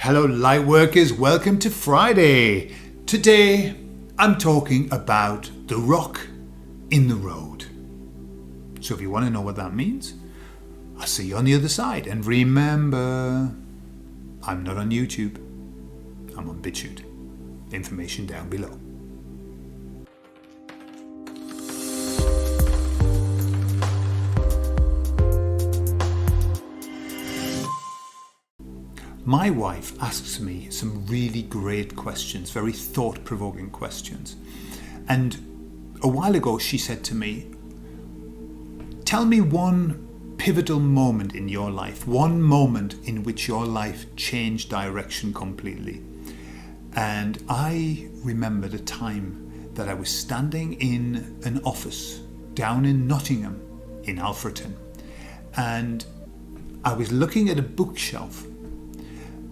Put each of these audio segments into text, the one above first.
Hello Lightworkers, welcome to Friday. Today I'm talking about the rock in the road. So if you want to know what that means, I'll see you on the other side. And remember, I'm not on YouTube, I'm on BitChute. Information down below. My wife asks me some really great questions, very thought-provoking questions. And a while ago she said to me, tell me one pivotal moment in your life, one moment in which your life changed direction completely. And I remembered a time that I was standing in an office down in Nottingham, in Alfreton, and I was looking at a bookshelf.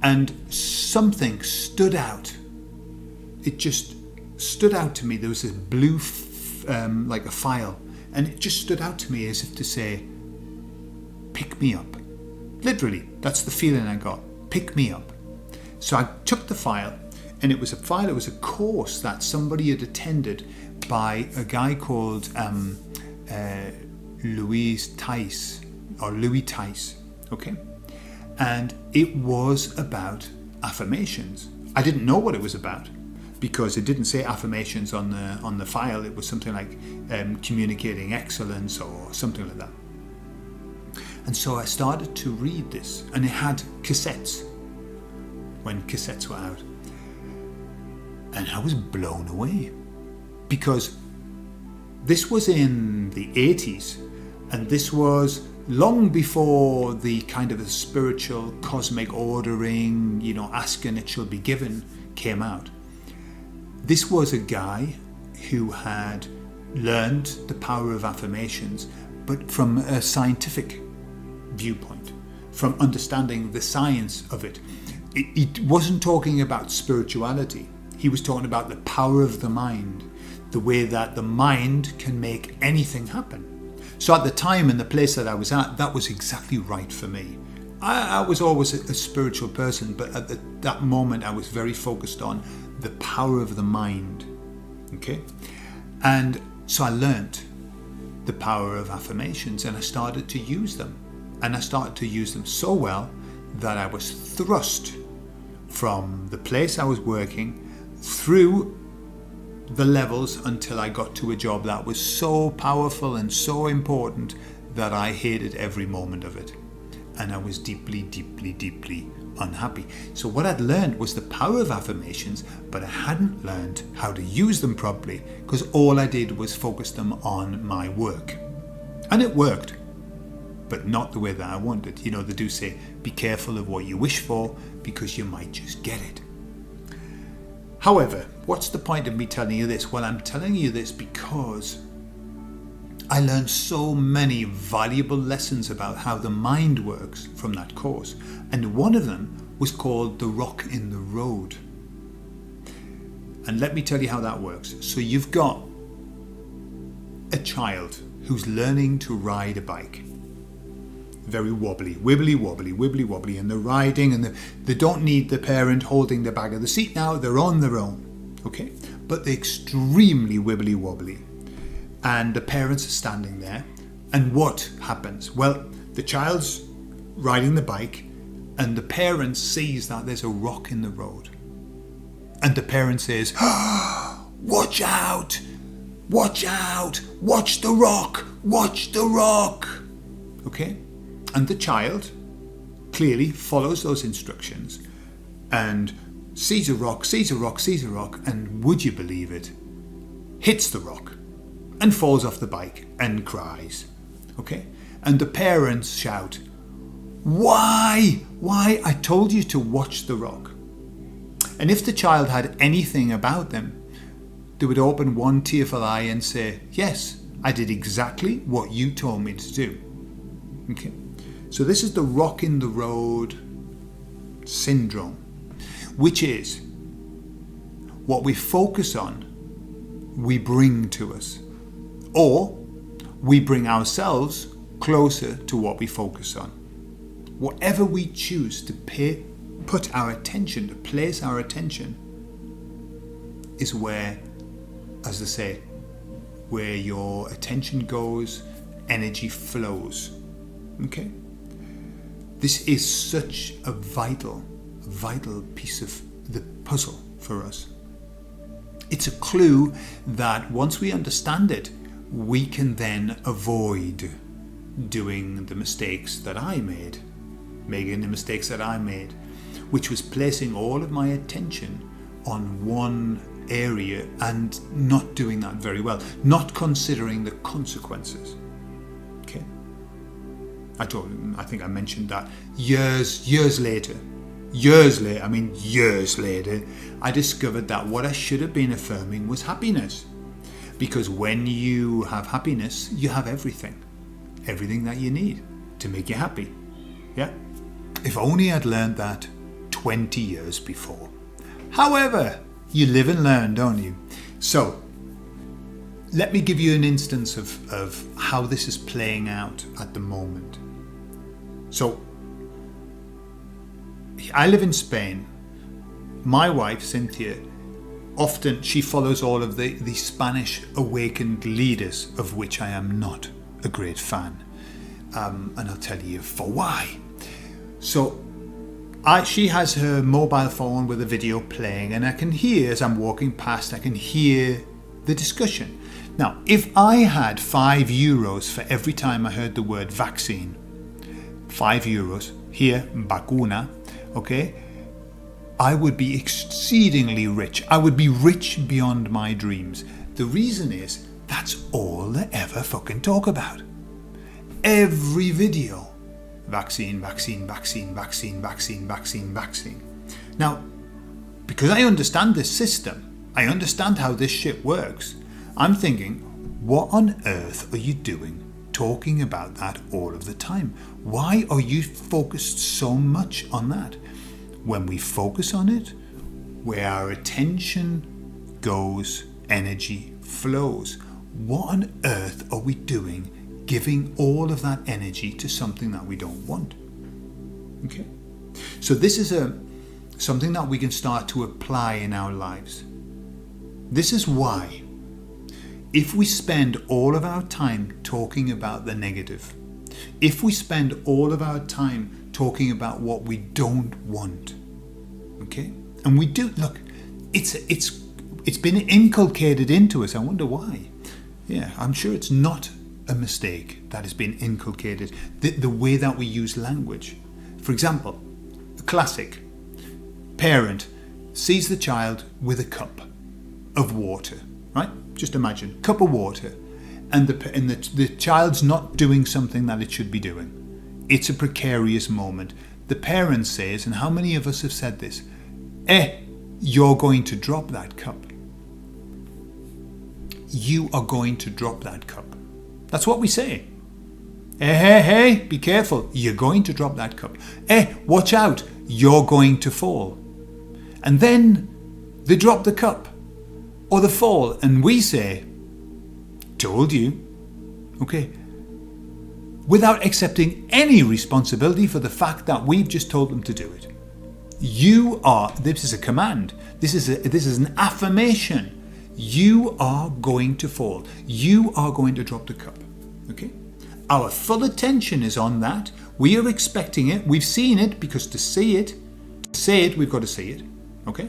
And something stood out. It just stood out to me. There was this blue, like a file. And it just stood out to me as if to say, pick me up. Literally, that's the feeling I got. Pick me up. So I took the file, and it was a course that somebody had attended by a guy called Louis Tice, okay? And it was about affirmations. I didn't know what it was about because it didn't say affirmations on the file. It was something like communicating excellence or something like that. And so I started to read this, and it had cassettes when cassettes were out. And I was blown away because this was in the 80s, and this was long before the kind of a spiritual cosmic ordering, ask and it shall be given came out. This was a guy who had learned the power of affirmations, but from a scientific viewpoint, from understanding the science of it. He wasn't talking about spirituality. He was talking about the power of the mind, the way that the mind can make anything happen. So at the time and the place that I was at, that was exactly right for me. I was always a spiritual person, but at that moment I was very focused on the power of the mind. Okay? And so I learnt the power of affirmations, and I started to use them. And I started to use them so well that I was thrust from the place I was working through the levels until I got to a job that was so powerful and so important that I hated every moment of it. And I was deeply, deeply, deeply unhappy. So what I'd learned was the power of affirmations, but I hadn't learned how to use them properly because all I did was focus them on my work. And it worked, but not the way that I wanted. They do say, be careful of what you wish for because you might just get it. However, what's the point of me telling you this? Well, I'm telling you this because I learned so many valuable lessons about how the mind works from that course. And one of them was called the rock in the road. And let me tell you how that works. So you've got a child who's learning to ride a bike. Very wobbly, wibbly wobbly, and they're riding, and they don't need the parent holding the back of the seat now, they're on their own, okay? But they're extremely wibbly wobbly, and the parents are standing there, and what happens? Well, the child's riding the bike, and the parent sees that there's a rock in the road, and the parent says, watch out, watch the rock, okay? And the child clearly follows those instructions and sees a rock, and would you believe it, hits the rock and falls off the bike and cries. Okay? And the parents shout, Why? I told you to watch the rock. And if the child had anything about them, they would open one tearful eye and say, yes, I did exactly what you told me to do. Okay? So this is the rock in the road syndrome, which is what we focus on, we bring to us, or we bring ourselves closer to what we focus on. Whatever we choose to put our attention, to place our attention, is where, as they say, where your attention goes, energy flows. Okay? This is such a vital piece of the puzzle for us. It's a clue that once we understand it, we can then avoid doing the mistakes that I made, making the mistakes that I made, which was placing all of my attention on one area and not doing that very well, not considering the consequences. Okay? I think I mentioned that years later, I discovered that what I should have been affirming was happiness. Because when you have happiness, you have everything that you need to make you happy. Yeah? If only I'd learned that 20 years before. However, you live and learn, don't you? So, let me give you an instance of how this is playing out at the moment. So, I live in Spain. My wife, Cynthia, often she follows all of the Spanish awakened leaders, of which I am not a great fan. And I'll tell you for why. So, she has her mobile phone with a video playing, and I can hear, as I'm walking past, I can hear the discussion. Now, if I had €5 for every time I heard the word vaccine, €5, here, vacuna, okay, I would be exceedingly rich. I would be rich beyond my dreams. The reason is, that's all they ever fucking talk about. Every video. Vaccine, vaccine, vaccine, vaccine, vaccine, vaccine, vaccine. Now, because I understand this system, I understand how this shit works, I'm thinking, what on earth are you doing talking about that all of the time? Why are you focused so much on that? When we focus on it, where our attention goes, energy flows. What on earth are we doing giving all of that energy to something that we don't want? Okay? So this is something that we can start to apply in our lives. This is why, if we spend all of our time talking about the negative, if we spend all of our time talking about what we don't want, okay? And we do, look, it's been inculcated into us. I wonder why. Yeah, I'm sure it's not a mistake that has been inculcated. The way that we use language. For example, a classic. Parent sees the child with a cup of water, right? Just imagine, cup of water, and the child's not doing something that it should be doing. It's a precarious moment. The parent says, and how many of us have said this? You're going to drop that cup. You are going to drop that cup. That's what we say. Hey, be careful. You're going to drop that cup. Watch out. You're going to fall. And then they drop the cup or the fall, and we say, told you. Okay. Without accepting any responsibility for the fact that we've just told them to do it. This is a command. This is an affirmation. You are going to fall. You are going to drop the cup. Okay? Our full attention is on that. We are expecting it. We've seen it, because to say it, we've got to see it. Okay?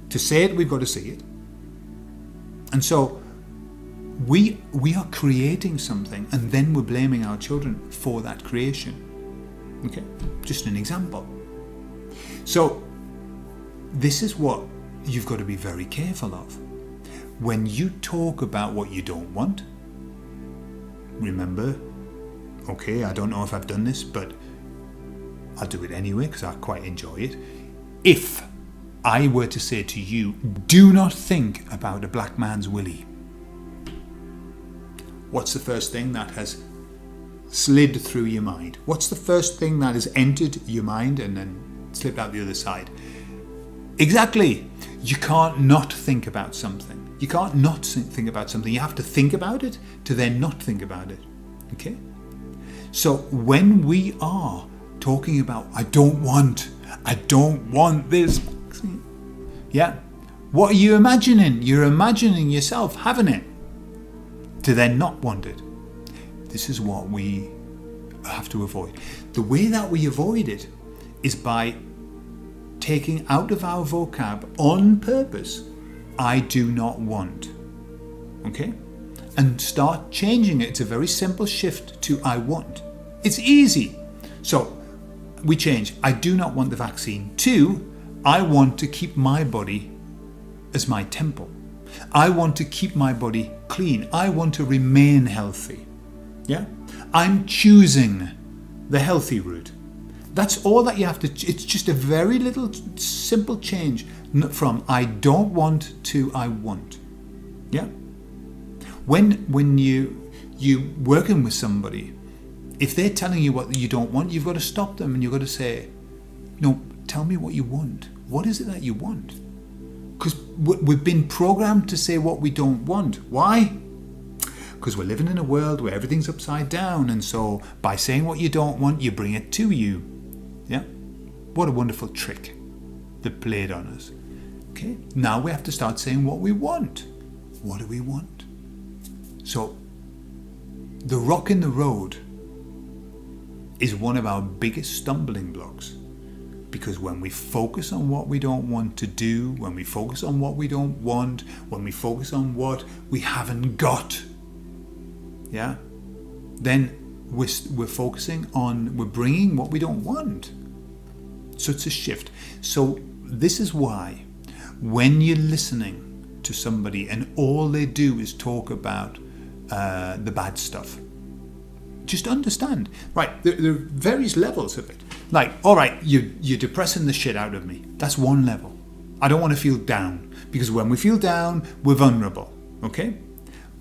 To say it, we've got to see it. And so we are creating something, and then we're blaming our children for that creation. Okay? Just an example. So this is what you've got to be very careful of. When you talk about what you don't want, remember, okay, I don't know if I've done this, but I'll do it anyway because I quite enjoy it. If I were to say to you, do not think about a black man's willy, what's the first thing that has slid through your mind? What's the first thing that has entered your mind and then slipped out the other side? Exactly. You can't not think about something. You can't not think about something. You have to think about it to then not think about it. Okay? So when we are talking about, I don't want, I don't want this. Yeah. What are you imagining? You're imagining yourself having it to then not want it. This is what we have to avoid. The way that we avoid it is by taking out of our vocab on purpose, I do not want. Okay? And start changing it. It's a very simple shift to I want. It's easy. So we change I do not want the vaccine to I want to keep my body as my temple. I want to keep my body clean. I want to remain healthy. Yeah? I'm choosing the healthy route. That's all that you have to. It's just a very little simple change from I don't want to I want. Yeah? When you working with somebody, if they're telling you what you don't want, you've got to stop them and you've got to say, no, tell me what you want. What is it that you want? Because we've been programmed to say what we don't want. Why? Because we're living in a world where everything's upside down, and so by saying what you don't want, you bring it to you. Yeah? What a wonderful trick they played on us. Okay? Now we have to start saying what we want. What do we want? So, the rock in the road is one of our biggest stumbling blocks. Because when we focus on what we don't want to do, when we focus on what we don't want, when we focus on what we haven't got, yeah, then we're focusing on, we're bringing what we don't want. So it's a shift. So this is why when you're listening to somebody and all they do is talk about the bad stuff, just understand, right, there are various levels of it. Like, all right, you're depressing the shit out of me. That's one level. I don't want to feel down, because when we feel down, we're vulnerable, okay?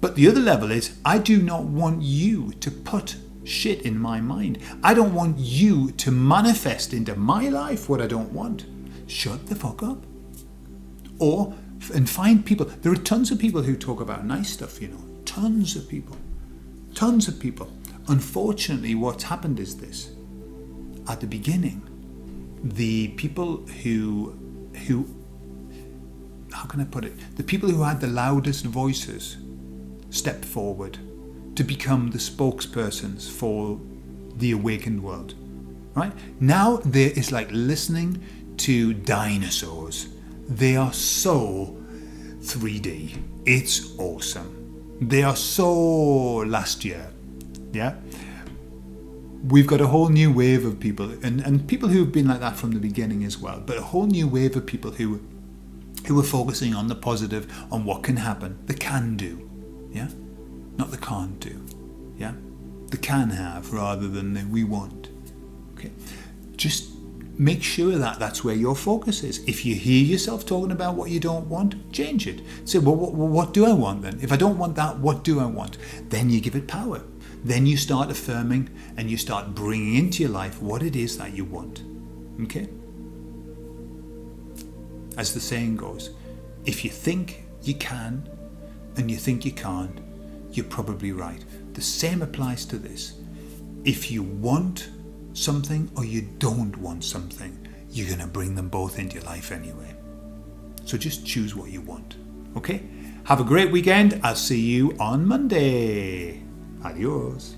But the other level is, I do not want you to put shit in my mind. I don't want you to manifest into my life what I don't want. Shut the fuck up. And find people. There are tons of people who talk about nice stuff, you know. Tons of people. Tons of people. Unfortunately, what's happened is this. At the beginning, the people who how can I put it? The people who had the loudest voices stepped forward to become the spokespersons for the awakened world. Right? Now there is like listening to dinosaurs. They are so 3D. It's awesome. They are so last year. Yeah? We've got a whole new wave of people, and people who have been like that from the beginning as well, but a whole new wave of people who are focusing on the positive, on what can happen, the can do, yeah? Not the can't do, yeah? The can have rather than the we want, okay? Just make sure that that's where your focus is. If you hear yourself talking about what you don't want, change it. Say, well, what do I want then? If I don't want that, what do I want? Then you give it power. Then you start affirming and you start bringing into your life what it is that you want. Okay? As the saying goes, if you think you can and you think you can't, you're probably right. The same applies to this. If you want something or you don't want something, you're going to bring them both into your life anyway. So just choose what you want. Okay? Have a great weekend. I'll see you on Monday. Adios.